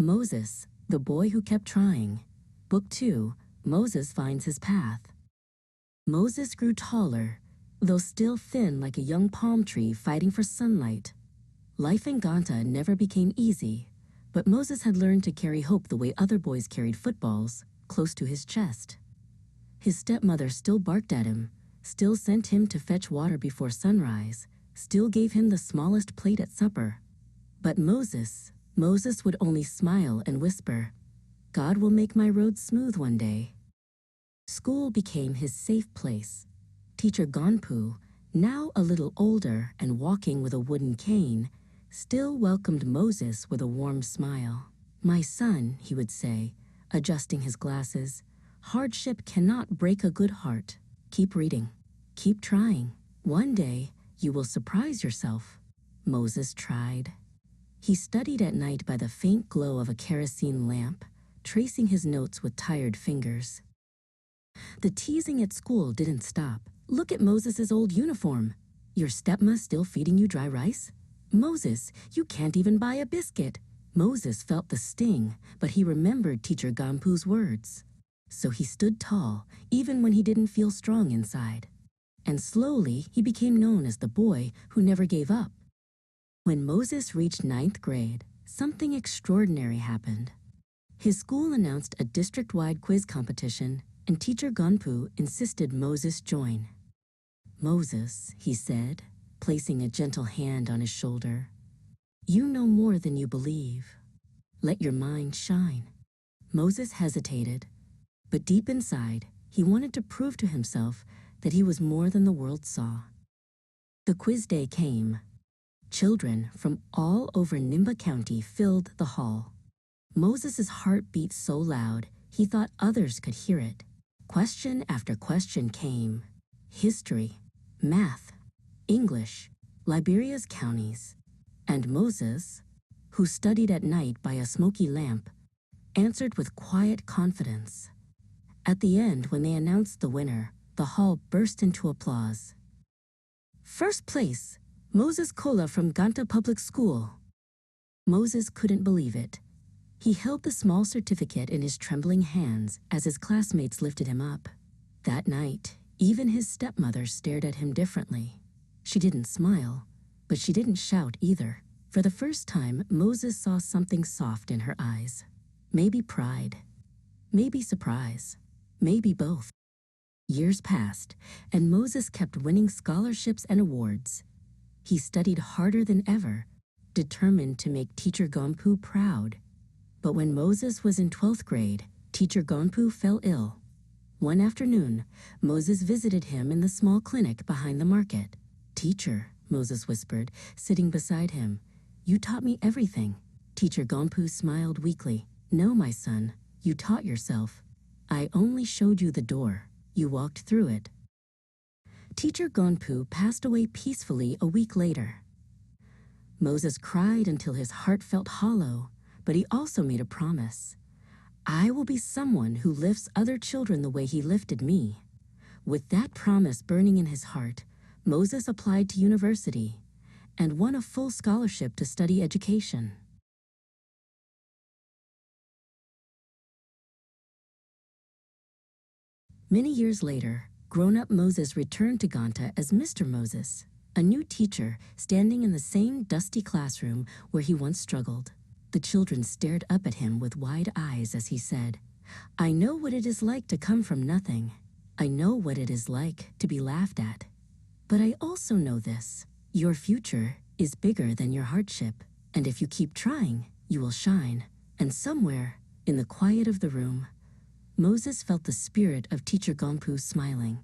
Moses, the Boy Who Kept Trying. Book 2, Moses Finds His Path. Moses grew taller, though still thin like a young palm tree fighting for sunlight. Life in Ganta never became easy, but Moses had learned to carry hope the way other boys carried footballs, close to his chest. His stepmother still barked at him, still sent him to fetch water before sunrise, still gave him the smallest plate at supper. But Moses would only smile and whisper, "God will make my road smooth one day." School became his safe place. Teacher Gonpu, now a little older and walking with a wooden cane, still welcomed Moses with a warm smile. "My son," he would say, adjusting his glasses, "hardship cannot break a good heart. Keep reading. Keep trying. One day you will surprise yourself." Moses tried. He studied at night by the faint glow of a kerosene lamp, tracing his notes with tired fingers. The teasing at school didn't stop. "Look at Moses's old uniform. Your stepma still feeding you dry rice? Moses, you can't even buy a biscuit." Moses felt the sting, but he remembered Teacher Gampu's words. So he stood tall, even when he didn't feel strong inside. And slowly he became known as the boy who never gave up. When Moses reached 9th grade, something extraordinary happened. His school announced a district-wide quiz competition, and Teacher Gonpu insisted Moses join. "Moses," he said, placing a gentle hand on his shoulder, "you know more than you believe. Let your mind shine." Moses hesitated, but deep inside, he wanted to prove to himself that he was more than the world saw. The quiz day came. Children from all over Nimba County filled the hall. Moses's heart beat so loud, he thought others could hear it. Question after question came. History, math, English, Liberia's counties. And Moses, who studied at night by a smoky lamp, answered with quiet confidence. At the end, when they announced the winner, the hall burst into applause. "First place, Moses Kola from Ganta Public School." Moses couldn't believe it. He held the small certificate in his trembling hands as his classmates lifted him up. That night, even his stepmother stared at him differently. She didn't smile, but she didn't shout either. For the first time, Moses saw something soft in her eyes. Maybe pride, maybe surprise, maybe both. Years passed, and Moses kept winning scholarships and awards. He studied harder than ever, determined to make Teacher Gonpu proud. But when Moses was in 12th grade, Teacher Gonpu fell ill. One afternoon, Moses visited him in the small clinic behind the market. "Teacher," Moses whispered, sitting beside him, "you taught me everything." Teacher Gonpu smiled weakly. "No, my son, you taught yourself. I only showed you the door. You walked through it." Teacher Gonpu passed away peacefully a week later. Moses cried until his heart felt hollow, but he also made a promise. "I will be someone who lifts other children the way he lifted me." With that promise burning in his heart, Moses applied to university and won a full scholarship to study education. Many years later, grown-up Moses returned to Ganta as Mr. Moses, a new teacher standing in the same dusty classroom where he once struggled. The children stared up at him with wide eyes as he said, "I know what it is like to come from nothing. I know what it is like to be laughed at. But I also know this: your future is bigger than your hardship, and if you keep trying, you will shine." And somewhere, in the quiet of the room, Moses felt the spirit of Teacher Gonpu smiling.